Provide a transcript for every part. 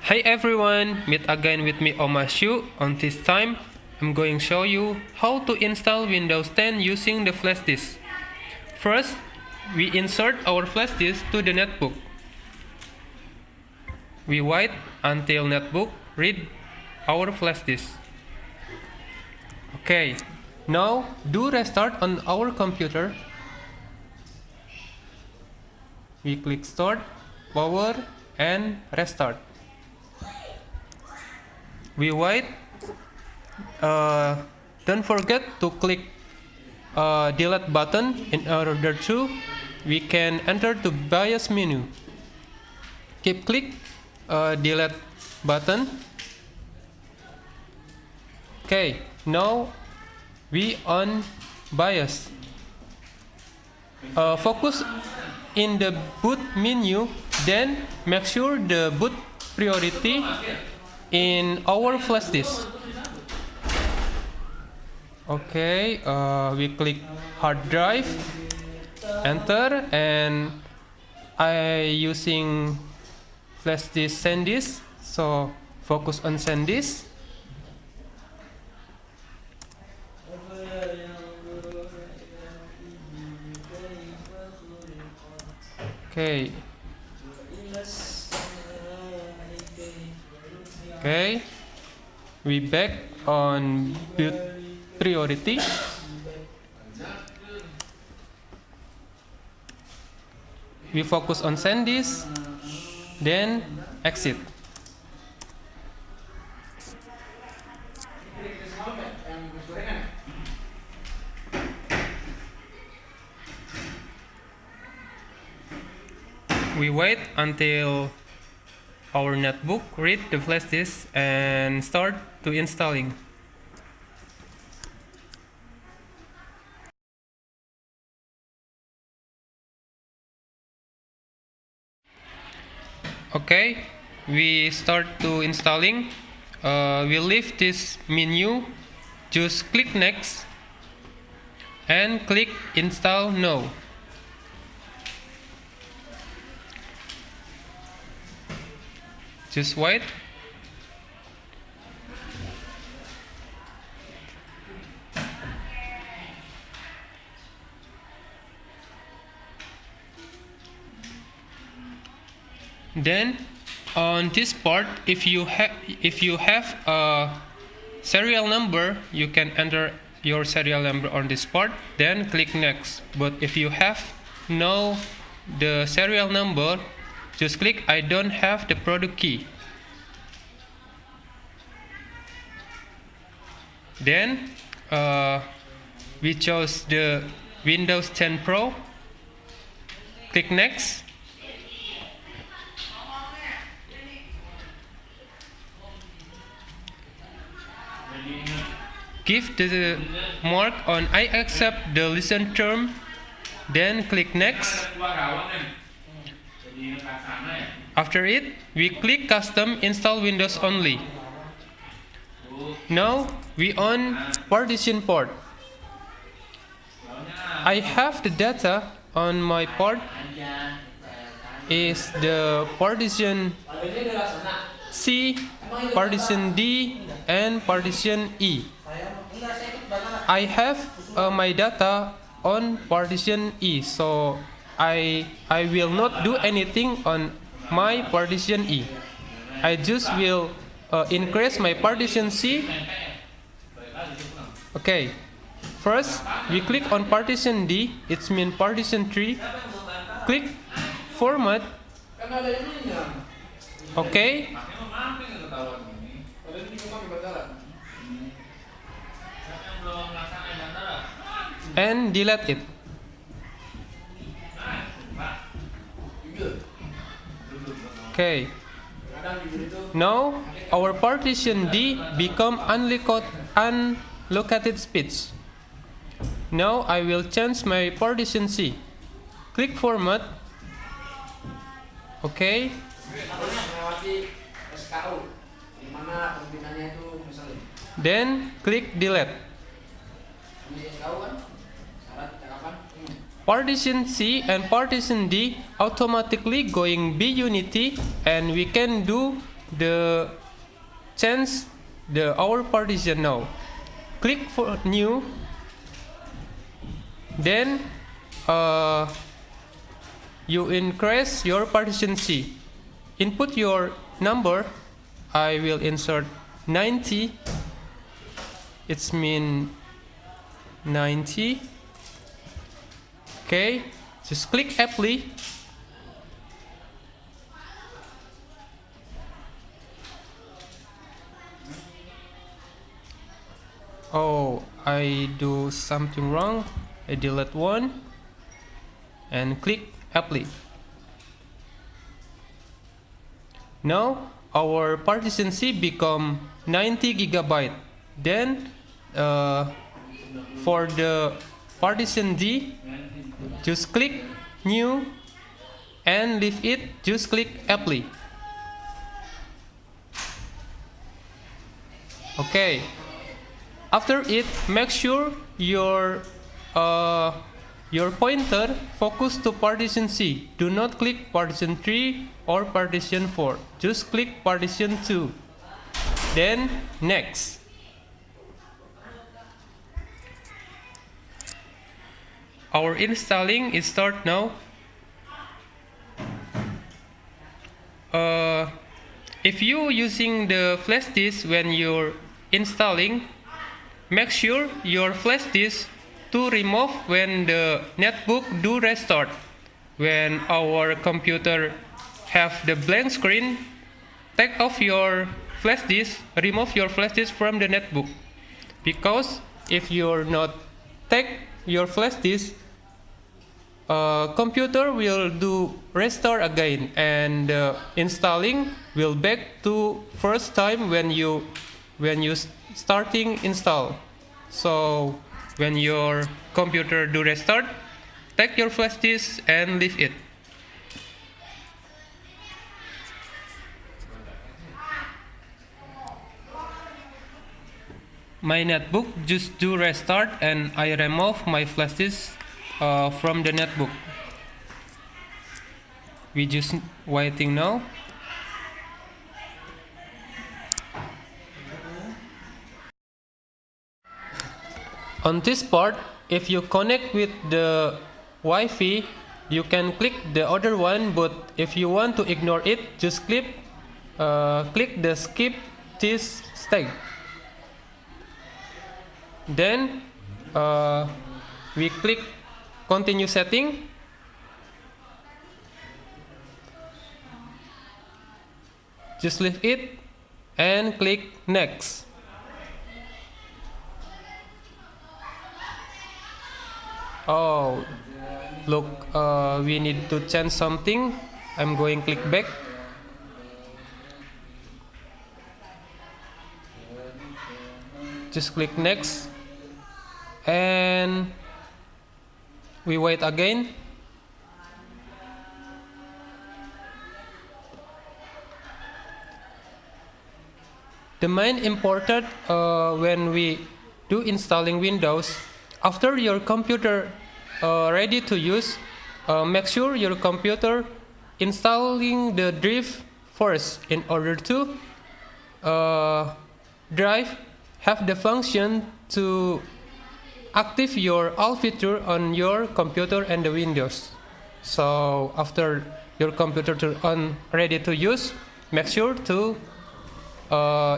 Hi everyone, meet again with me Omashu. On this time, I'm going to show you how to install Windows 10 using the flash disk. First, we insert our flash disk to the netbook. We wait until netbook read our flash disk. Okay, now do restart on our computer. We click start, power, and restart. We wait. Don't forget to click delete button in order to we can enter the BIOS menu. Keep click delete button. Okay, now we on BIOS. Focus in the boot menu, then make sure the boot priority in our flash disk. Okay, we click hard drive, enter, and I using flash disk SanDisk, so focus on SanDisk. Okay. Okay, we back on boot priority. We focus on SanDisk, then exit. We wait until our netbook read the flash disk and start to installing. Okay, we start to installing. We leave this menu, just click next and click install now. Just wait. Then on this part, if you have a serial number, you can enter your serial number on this part, then click next. But if you have no the serial number, just click I don't have the product key. Then we chose the Windows 10 Pro. Click next. Give the mark on I accept the license term. Then click next. After it, we click custom install Windows only. Now we on partition port. I have the data on my port is the partition C, partition D, and partition E. I have my data on partition E, so I will not do anything on my partition E. I just will increase my partition C. Okay, first we click on partition D, it means partition 3. Click format. Okay, and delete it. Okay, now our partition D become unlocated space. Now I will change my partition C. Click format. Okay. Then click delete. Partition C and partition D automatically going be unity, and we can do the change our partition now. Click for new, then you increase your partition C. Input your number. I will insert 90. It's mean 90. Okay, just click apply. Oh, I do something wrong. I delete one and click apply. Now our partition C become 90 GB. Then for the partition D, just click new and leave it. Just click apply. Okay. After it, make sure your pointer focus to partition C. Do not click partition 3 or partition 4. Just click partition 2. Then next. Our installing is start now. If you using the flash disk when you're installing, make sure your flash disk to remove when the netbook do restart. When our computer have the blank screen, take off your flash disk, remove your flash disk from the netbook. Because if you're not take your flash disk, computer will do restart again, and installing will back to first time when you starting install. So when your computer do restart, take your flash disk and leave it. My netbook just do restart and I remove my flash disk from the netbook. We just waiting now. On this part, if you connect with the Wi-Fi, you can click the other one, but if you want to ignore it, just click the skip this step. Then we click continue setting. Just leave it and click next. Oh, look, we need to change something. I'm going click back. Just click next and we wait again. The main important when we do installing Windows, after your computer ready to use, make sure your computer installing the drive first in order to drive have the function to active your all feature on your computer and the Windows. So after your computer ready to use, make sure to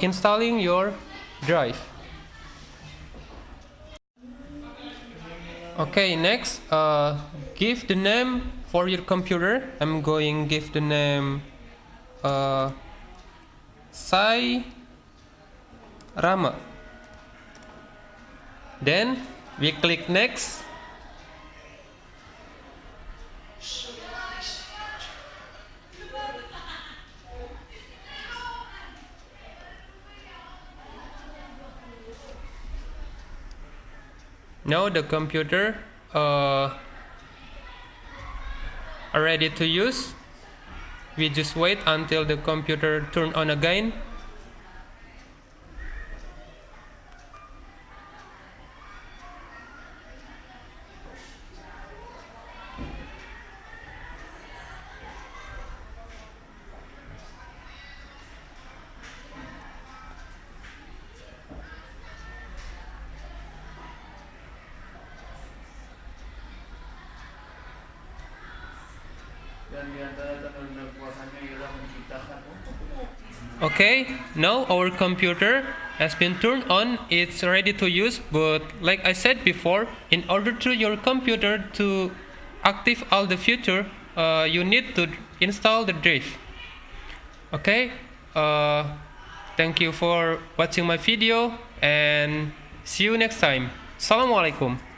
installing your drive. Okay, next, give the name for your computer. I'm going give the name Sai Rama. Then we click next. Now the computer are ready to use. We just wait until the computer turn on again. Okay, now our computer has been turned on, it's ready to use, but like I said before, in order to your computer to active all the feature, you need to install the drive. Okay, thank you for watching my video and see you next time. Assalamualaikum.